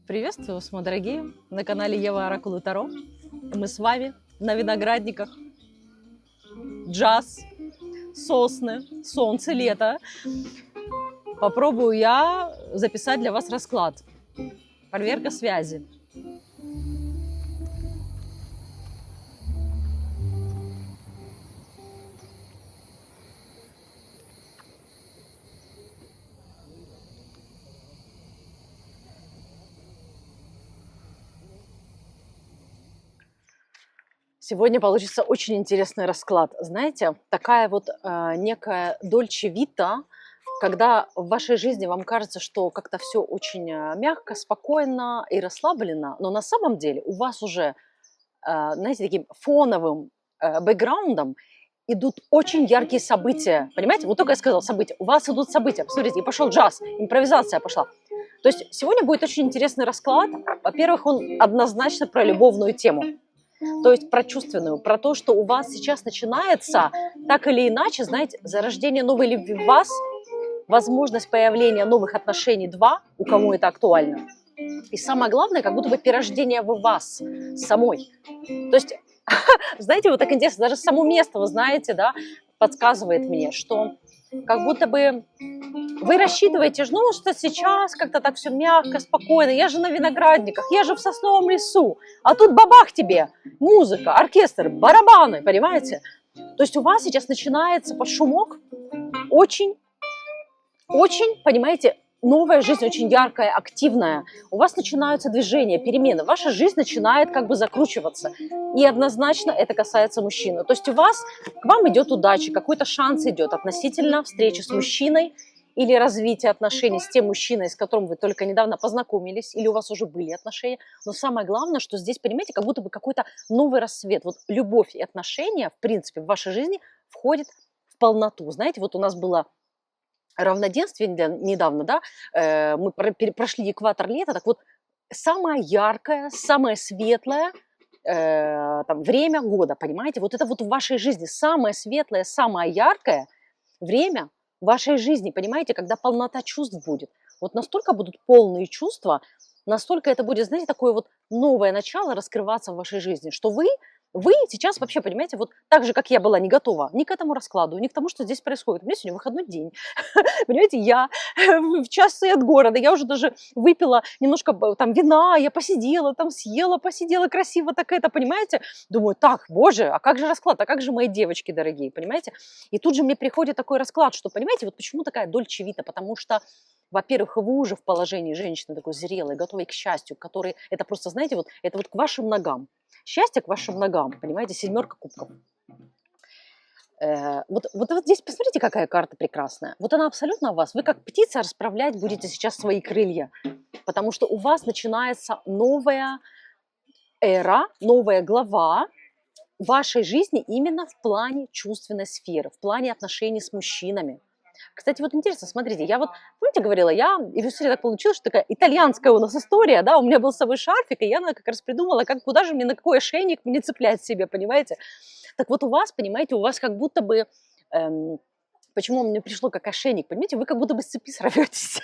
Приветствую вас, мои дорогие, на канале Ева Оракул и Таро. Мы с вами на виноградниках. Джаз, сосны, солнце, лето. Попробую я записать для вас расклад. Проверка связи. Сегодня получится очень интересный расклад. Знаете, такая вот некая дольче вита, когда в вашей жизни вам кажется, что как-то все очень мягко, спокойно и расслаблено, но на самом деле у вас уже, знаете, таким фоновым бэкграундом идут очень яркие события. Понимаете? Вот только я сказала события. У вас идут события. Посмотрите, и пошел джаз, импровизация пошла. То есть сегодня будет очень интересный расклад. Во-первых, он однозначно про любовную тему. То есть про чувственную, про то, что у вас сейчас начинается, так или иначе, знаете, зарождение новой любви в вас, возможность появления новых отношений у кому это актуально. И самое главное, как будто бы перерождение в вас самой. То есть, знаете, вот так интересно, даже само место, вы знаете, да, подсказывает мне, что как будто бы вы рассчитываете, ну, что сейчас как-то так все мягко, спокойно. Я же на виноградниках, я же в сосновом лесу. А тут бабах тебе, музыка, оркестр, барабаны, понимаете? То есть у вас сейчас начинается под шумок очень, понимаете, новая жизнь, очень яркая, активная. У вас начинаются движения, перемены. Ваша жизнь начинает как бы закручиваться. И однозначно это касается мужчины. То есть у вас, к вам идет удача, какой-то шанс идет относительно встречи с мужчиной или развития отношений с тем мужчиной, с которым вы только недавно познакомились, или у вас уже были отношения. Но самое главное, что здесь, понимаете, как будто бы какой-то новый рассвет. Вот любовь и отношения, в принципе, в вашей жизни входят в полноту. Знаете, вот у нас было равноденствие недавно, да, мы прошли экватор лета, так вот, самое яркое, самое светлое там, время года, понимаете, вот это вот в вашей жизни самое светлое, самое яркое время в вашей жизни, понимаете, когда полнота чувств будет. Вот настолько будут полные чувства, настолько это будет, знаете, такое вот новое начало раскрываться в вашей жизни, что вы сейчас вообще, понимаете, вот так же, как я была не готова ни к этому раскладу, ни к тому, что здесь происходит. У меня сегодня выходной день. Понимаете, я в часы от города, я уже даже выпила немножко там вина, я посидела, там съела, посидела красиво так это, понимаете? Думаю, так, боже, а как же расклад, а как же мои девочки дорогие, понимаете? И тут же мне приходит такой расклад, что, понимаете, вот почему такая дольче вита, потому что, во-первых, вы уже в положении женщины такой зрелой, готовой к счастью, который, это просто, знаете, вот это вот к вашим ногам. Счастье к вашим ногам, понимаете, 7 кубков. Вот здесь посмотрите, какая карта прекрасная. Вот она абсолютно о вас. Вы как птица расправлять будете сейчас свои крылья, потому что у вас начинается новая эра, новая глава вашей жизни именно в плане чувственной сферы, в плане отношений с мужчинами. Кстати, вот интересно, смотрите, я вот, помните, говорила, и все так получилось, что такая итальянская у нас история, да, у меня был с собой шарфик, и я как раз придумала, куда же мне, на какой ошейник мне цеплять себе, понимаете? Так вот у вас, понимаете, у вас как будто бы, почему мне пришло как ошейник, понимаете, вы как будто бы с цепи сорветесь,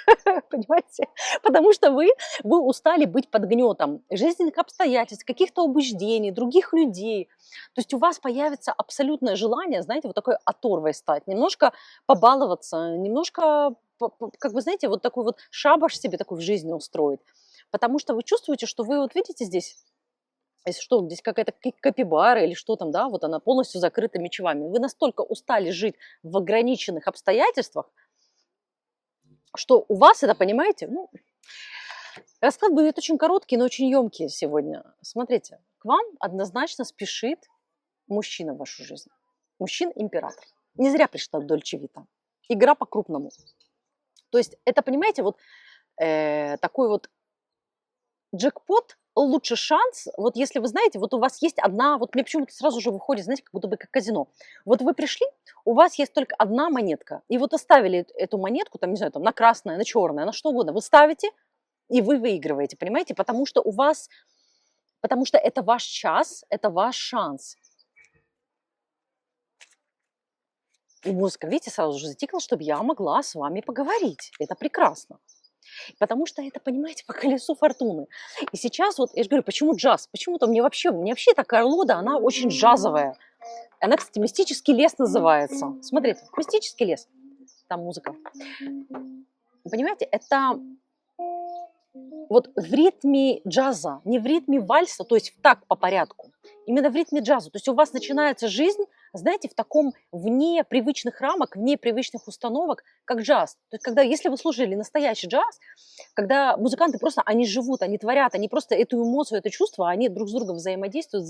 понимаете? Потому что вы устали быть под гнетом жизненных обстоятельств, каких-то убеждений, других людей. То есть у вас появится абсолютное желание, знаете, вот такой оторвой стать, немножко побаловаться, немножко, как вы знаете, вот такой вот шабаш себе такой в жизни устроить. Потому что вы чувствуете, что вы, вот видите здесь, если что, здесь какая-то капибара или что там, да, вот она полностью закрыта мечевами. Вы настолько устали жить в ограниченных обстоятельствах, что у вас это, понимаете, ну, расклад будет очень короткий, но очень емкий сегодня. Смотрите, к вам однозначно спешит мужчина в вашу жизнь. Мужчина-император. Не зря пришла Дольче Вита. Игра по-крупному. То есть это, понимаете, вот такой вот джекпот, лучший шанс, вот если вы знаете, вот у вас есть одна, вот мне почему-то сразу же выходит, знаете, как будто бы как казино. Вот вы пришли, у вас есть только одна монетка, и вот оставили эту монетку, там, не знаю, там, на красное, на черное, на что угодно, вы ставите, и вы выигрываете, понимаете, потому что это ваш час, это ваш шанс. И музыка, видите, сразу же затихла, чтобы я могла с вами поговорить. Это прекрасно. Потому что это, понимаете, по колесу фортуны. И сейчас вот, я же говорю, почему джаз? Почему-то мне вообще эта колода, она очень джазовая. Она, кстати, «Мистический лес» называется. Смотрите, «Мистический лес». Там музыка. Понимаете, это вот в ритме джаза, не в ритме вальса, то есть в такт по порядку, именно в ритме джаза. То есть у вас начинается жизнь, знаете, в таком вне привычных рамок, вне привычных установок, как джаз. То есть когда, если вы слушали настоящий джаз, когда музыканты просто, они живут, они творят, они просто эту эмоцию, это чувство, они друг с другом взаимодействуют,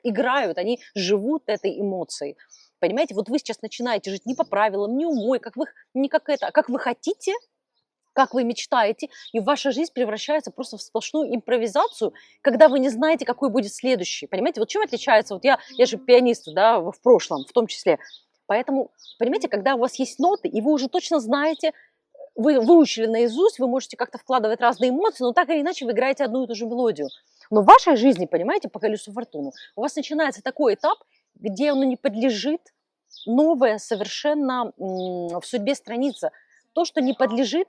играют, они живут этой эмоцией. Понимаете, вот вы сейчас начинаете жить не по правилам, не умой, не как это, а как вы хотите, как вы мечтаете, и ваша жизнь превращается просто в сплошную импровизацию, когда вы не знаете, какой будет следующий. Понимаете, вот чем отличается, вот я же пианист, да, в прошлом, в том числе. Поэтому, понимаете, когда у вас есть ноты, и вы уже точно знаете, вы выучили наизусть, вы можете как-то вкладывать разные эмоции, но так или иначе вы играете одну и ту же мелодию. Но в вашей жизни, понимаете, по колесу фортуны, у вас начинается такой этап, где оно не подлежит новая совершенно в судьбе страница. То, что не подлежит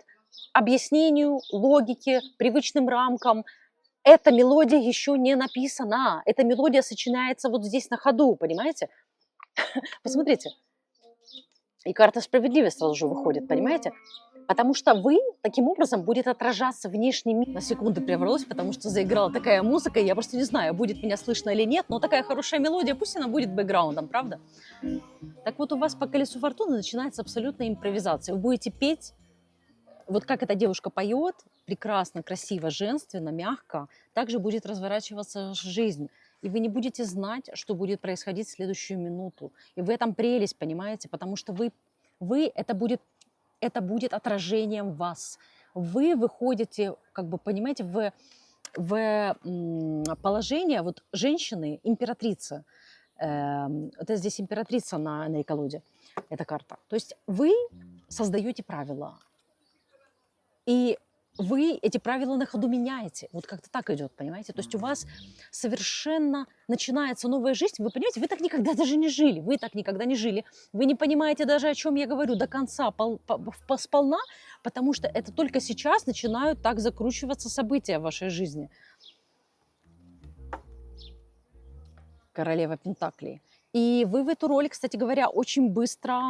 объяснению, логике, привычным рамкам. Эта мелодия еще не написана. Эта мелодия сочиняется вот здесь на ходу, понимаете? Посмотрите. И карта справедливости сразу же выходит, понимаете? Потому что вы таким образом будет отражаться внешний мир. На секунду прервалась, потому что заиграла такая музыка, и я просто не знаю, будет меня слышно или нет, но такая хорошая мелодия, пусть она будет бэкграундом, правда? Так вот, у вас по колесу фортуны начинается абсолютная импровизация. Вы будете петь, вот как эта девушка поет, прекрасно, красиво, женственно, мягко, также будет разворачиваться жизнь. И вы не будете знать, что будет происходить в следующую минуту. И в этом прелесть, понимаете? Потому что вы это будет отражением вас. Вы выходите, как бы, понимаете, в положение вот женщины, императрицы. Это здесь императрица на колоде, эта карта. То есть вы создаете правила. И вы эти правила на ходу меняете. Вот как-то так идет, понимаете? То есть у вас совершенно начинается новая жизнь. Вы понимаете, вы так никогда даже не жили. Вы так никогда не жили. Вы не понимаете даже, о чем я говорю до конца, сполна, потому что это только сейчас начинают так закручиваться события в вашей жизни. Королева Пентаклей. И вы в эту роль, кстати говоря, очень быстро...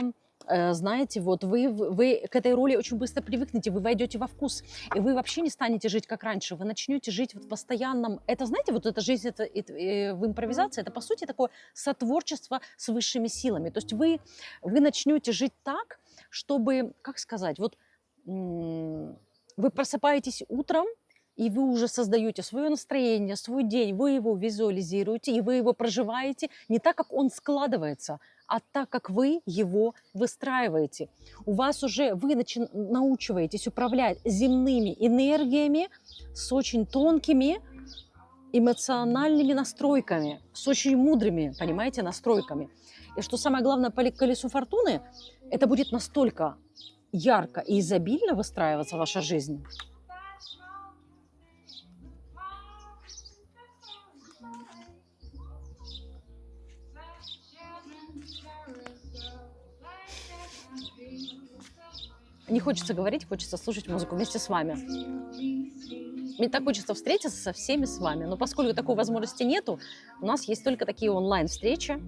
знаете, вот вы к этой роли очень быстро привыкнете, вы войдете во вкус, и вы вообще не станете жить как раньше, вы начнете жить в постоянном... Это, знаете, вот эта жизнь в импровизации, это, по сути, такое сотворчество с высшими силами. То есть вы начнете жить так, чтобы, как сказать, вот вы просыпаетесь утром, и вы уже создаете свое настроение, свой день, вы его визуализируете, и вы его проживаете не так, как он складывается, а так, как вы его выстраиваете. У вас уже, вы научиваетесь управлять земными энергиями с очень тонкими эмоциональными настройками, с очень мудрыми, понимаете, настройками. И что самое главное, по колесу фортуны, это будет настолько ярко и изобильно выстраиваться ваша жизнь. Не хочется говорить, хочется слушать музыку вместе с вами. Мне так хочется встретиться со всеми с вами, но поскольку такой возможности нету, у нас есть только такие онлайн-встречи.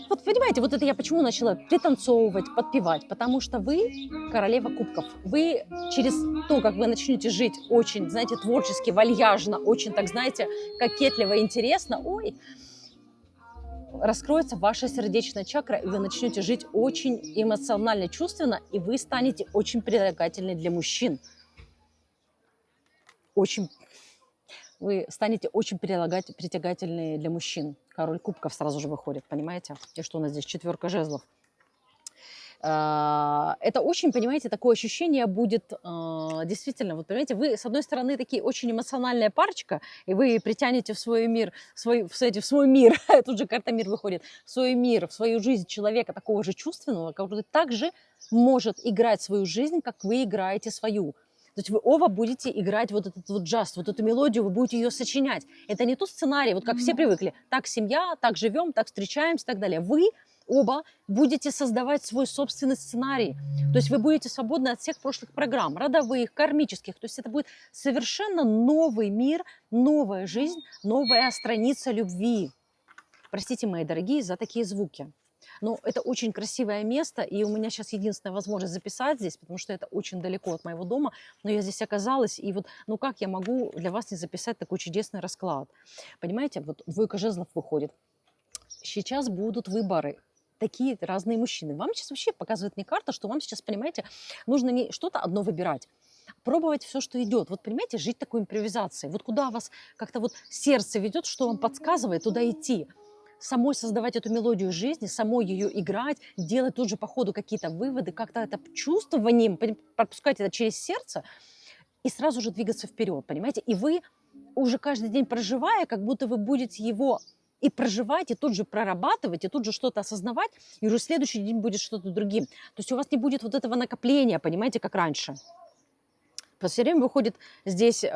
Вот понимаете, вот это я почему начала пританцовывать, подпевать, потому что вы королева кубков. Вы через то, как вы начнете жить очень, знаете, творчески, вальяжно, очень, так знаете, кокетливо, интересно, раскроется ваша сердечная чакра, и вы начнете жить очень эмоционально, чувственно, и вы станете очень притягательны для мужчин. Вы станете очень притягательны для мужчин. Король кубков сразу же выходит, понимаете? И что у нас здесь? 4 жезлов. Это очень, понимаете, такое ощущение будет действительно, вот понимаете, вы, с одной стороны, такие очень эмоциональная парочка, и вы притянете в свой мир, в свой мир, тут же карта мир выходит, в свой мир, в свою жизнь человека такого же чувственного, который также может играть свою жизнь, как вы играете свою. То есть вы оба будете играть вот этот вот джаз, вот эту мелодию, вы будете ее сочинять. Это не тот сценарий, вот как все привыкли, так семья, так живем, так встречаемся и так далее. Вы оба будете создавать свой собственный сценарий. То есть вы будете свободны от всех прошлых программ, родовых, кармических. То есть это будет совершенно новый мир, новая жизнь, новая страница любви. Простите, мои дорогие, за такие звуки. Но это очень красивое место, и у меня сейчас единственная возможность записать здесь, потому что это очень далеко от моего дома, но я здесь оказалась, и вот, ну как я могу для вас не записать такой чудесный расклад? Понимаете, вот двойка жезлов выходит. Сейчас будут выборы. Такие разные мужчины. Вам сейчас вообще показывает мне карта, что вам сейчас, понимаете, нужно не что-то одно выбирать, пробовать все, что идет. Вот, понимаете, жить такой импровизацией. Вот куда вас как-то вот сердце ведет, что вам подсказывает, туда идти. Самой создавать эту мелодию жизни, самой ее играть, делать тут же по ходу какие-то выводы, как-то это чувствованием, пропускать это через сердце и сразу же двигаться вперед, понимаете? И вы уже каждый день проживая, как будто вы будете его и проживать, и тут же прорабатывать, и тут же что-то осознавать, и уже следующий день будет что-то другим. То есть у вас не будет вот этого накопления, понимаете, как раньше. Все время выходит здесь у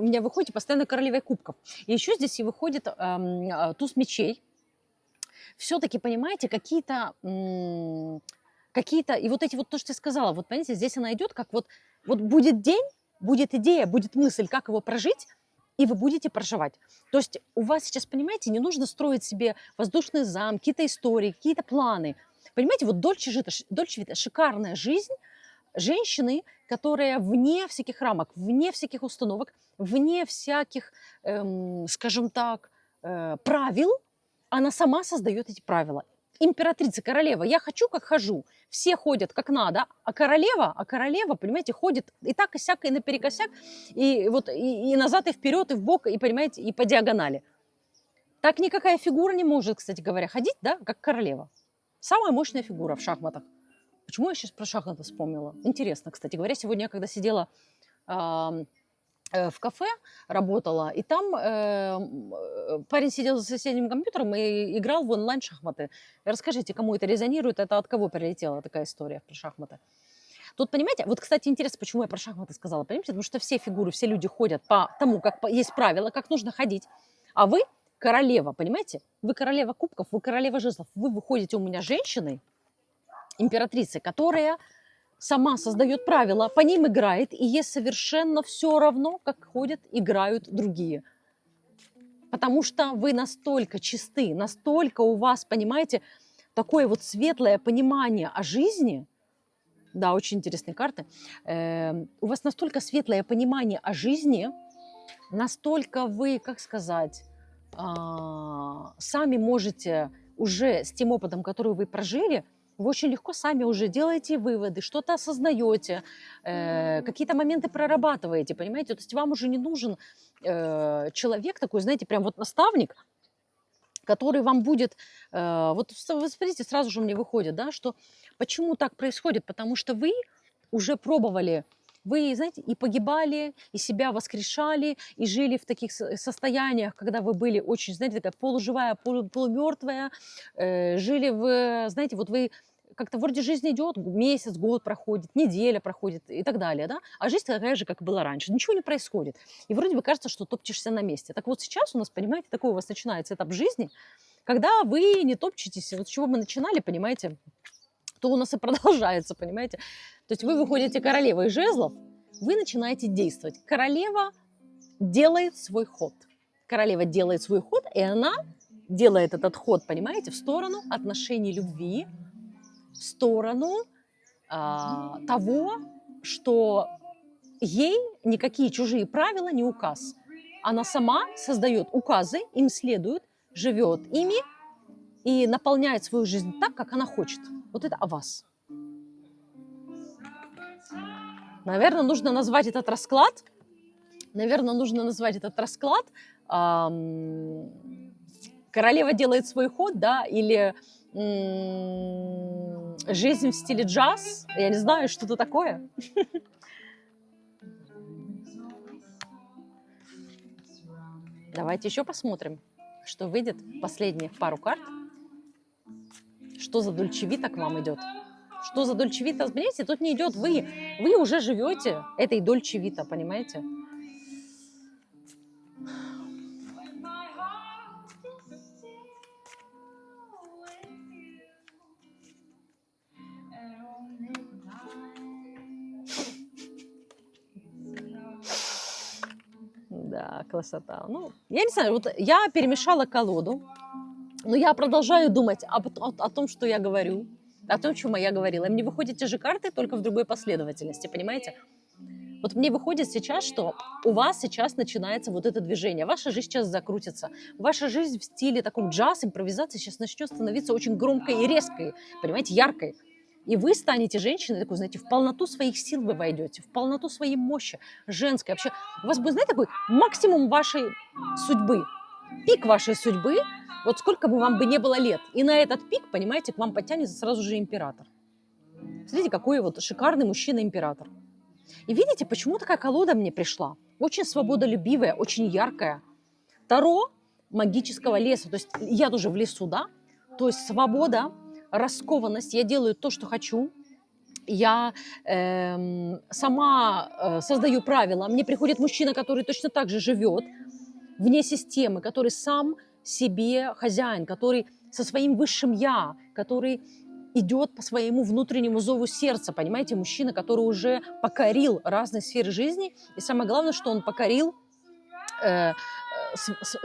меня выходит постоянно королева кубков. И еще здесь и выходит туз мечей. Все-таки, понимаете, какие-то, и вот эти вот то, что я сказала, вот понимаете, здесь она идет, как вот будет день, будет идея, будет мысль, как его прожить, и вы будете проживать. То есть у вас сейчас, понимаете, не нужно строить себе воздушный замок, какие-то истории, какие-то планы. Понимаете, вот Дольче Вита, шикарная жизнь женщины, которая вне всяких рамок, вне всяких установок, вне всяких, скажем так, правил, она сама создает эти правила. Императрица, королева, я хочу, как хожу. Все ходят, как надо, а королева, понимаете, ходит и так, и сяк, и наперекосяк, и вот и назад, и вперед, и вбок, и, понимаете, и по диагонали. Так никакая фигура не может, кстати говоря, ходить, да, как королева. Самая мощная фигура в шахматах. Почему я сейчас про шахматы вспомнила? Интересно, кстати говоря, сегодня я когда сидела в кафе, работала, и там парень сидел за соседним компьютером и играл в онлайн-шахматы. Расскажите, кому это резонирует, это от кого прилетела такая история про шахматы? Тут, понимаете, вот, кстати, интересно, почему я про шахматы сказала, понимаете, потому что все фигуры, все люди ходят по тому, как есть правила, как нужно ходить, а вы королева, понимаете? Вы королева кубков, вы королева жезлов, вы выходите у меня женщиной, императрицы, которая сама создает правила, по ним играет, и ей совершенно все равно, как ходят, играют другие. Потому что вы настолько чисты, настолько у вас, понимаете, такое вот светлое понимание о жизни. Да, очень интересные карты. У вас настолько светлое понимание о жизни, настолько вы, как сказать, сами можете уже с тем опытом, который вы прожили, вы очень легко сами уже делаете выводы, что-то осознаете, какие-то моменты прорабатываете, понимаете? То есть вам уже не нужен человек такой, знаете, прям вот наставник, который вам будет... вот вы смотрите, сразу же мне выходит, да, что почему так происходит? Потому что вы уже пробовали, вы, знаете, и погибали, и себя воскрешали, и жили в таких состояниях, когда вы были очень, знаете, такая полуживая, полумертвая, жили в, знаете, вот вы как-то вроде жизнь идет, месяц, год проходит, неделя проходит и так далее, да, а жизнь такая же, как была раньше, ничего не происходит. И вроде бы кажется, что топчешься на месте. Так вот сейчас у нас, понимаете, такой у вас начинается этап жизни, когда вы не топчетесь, вот с чего мы начинали, понимаете, то у нас и продолжается, понимаете. То есть вы выходите королевой жезлов, вы начинаете действовать. Королева делает свой ход. Королева делает свой ход, и она делает этот ход, понимаете, в сторону отношений любви, в сторону того, что ей никакие чужие правила не указ. Она сама создает указы, им следует, живет ими и наполняет свою жизнь так, как она хочет. Вот это о вас. Наверное, нужно назвать этот расклад. Королева делает свой ход, да, или жизнь в стиле джаз. Я не знаю, что-то такое. Давайте еще посмотрим, что выйдет. Последние пару карт. Что за Дольче Вита к вам идет? Что за Дольче Вита? Понимаете, тут не идет вы. Вы уже живете этой Дольче Вита, понимаете? Да, красота. Ну, я не знаю, вот я перемешала колоду, но я продолжаю думать о том, что я говорю, о том, о чем я говорила. И мне выходят те же карты, только в другой последовательности, понимаете? Вот мне выходит сейчас, что у вас сейчас начинается вот это движение, ваша жизнь сейчас закрутится, ваша жизнь в стиле таком джаз, импровизации сейчас начнет становиться очень громкой и резкой, понимаете, яркой. И вы станете женщиной такой, знаете, в полноту своих сил вы войдете, в полноту своей мощи, женской. Вообще, у вас будет, знаете, такой максимум вашей судьбы, пик вашей судьбы, вот сколько бы вам бы не было лет. И на этот пик, понимаете, к вам подтянется сразу же император. Смотрите, какой вот шикарный мужчина-император. И видите, почему такая колода мне пришла? Очень свободолюбивая, очень яркая. Таро магического леса. То есть я тоже в лесу, да? То есть свобода, раскованность. Я делаю то, что хочу. Я сама создаю правила. Мне приходит мужчина, который точно так же живет вне системы, который сам себе хозяин, который со своим высшим «я», который идет по своему внутреннему зову сердца, понимаете, мужчина, который уже покорил разные сферы жизни, и самое главное, что он покорил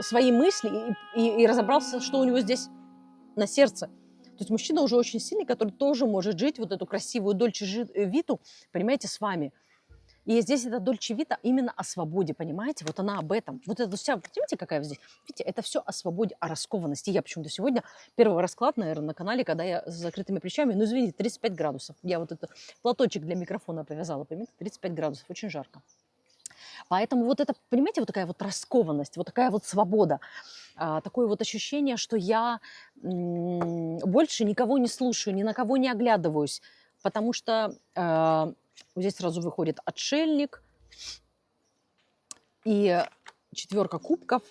свои мысли и разобрался, что у него здесь на сердце. То есть мужчина уже очень сильный, который тоже может жить вот эту красивую дольче виту, понимаете, с вами. И здесь эта дольче вита именно о свободе, понимаете? Вот она об этом. Вот это вся, понимаете, какая здесь? Видите, это все о свободе, о раскованности. Я почему-то сегодня первый расклад, наверное, на канале, когда я с закрытыми плечами, ну, извините, 35 градусов. Я вот этот платочек для микрофона повязала, понимаете? 35 градусов, очень жарко. Поэтому вот это, понимаете, вот такая вот раскованность, вот такая вот свобода, такое вот ощущение, что я больше никого не слушаю, ни на кого не оглядываюсь, потому что здесь сразу выходит отшельник и 4 кубков.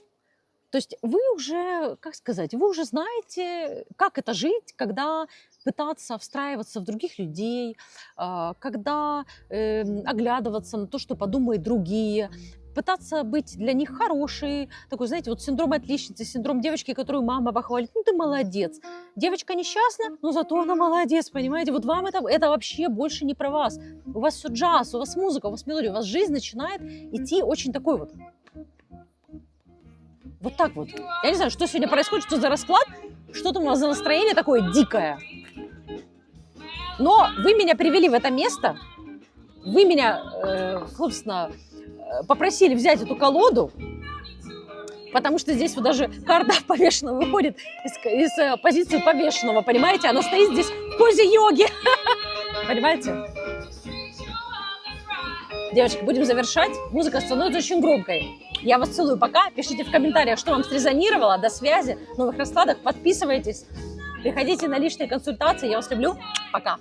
То есть вы уже, как сказать, вы уже знаете, как это жить, когда пытаться встраиваться в других людей, когда оглядываться на то, что подумают другие, пытаться быть для них хорошей. Такой, знаете, вот синдром отличницы, синдром девочки, которую мама похвалит. Ну, ты молодец. Девочка несчастна, но зато она молодец, понимаете? Вот вам это вообще больше не про вас. У вас все джаз, у вас музыка, у вас мелодия, у вас жизнь начинает идти очень такой вот. Вот так вот. Я не знаю, что сегодня происходит, что за расклад, что там у вас за настроение такое дикое. Но вы меня привели в это место, вы меня, собственно, попросили взять эту колоду, потому что здесь вот даже карта повешенного выходит из позиции повешенного, понимаете? Она стоит здесь в позе йоги, понимаете? Девочки, будем завершать. Музыка становится очень громкой. Я вас целую. Пока. Пишите в комментариях, что вам срезонировало. До связи. В новых раскладах. Подписывайтесь. Приходите на личные консультации. Я вас люблю. Пока.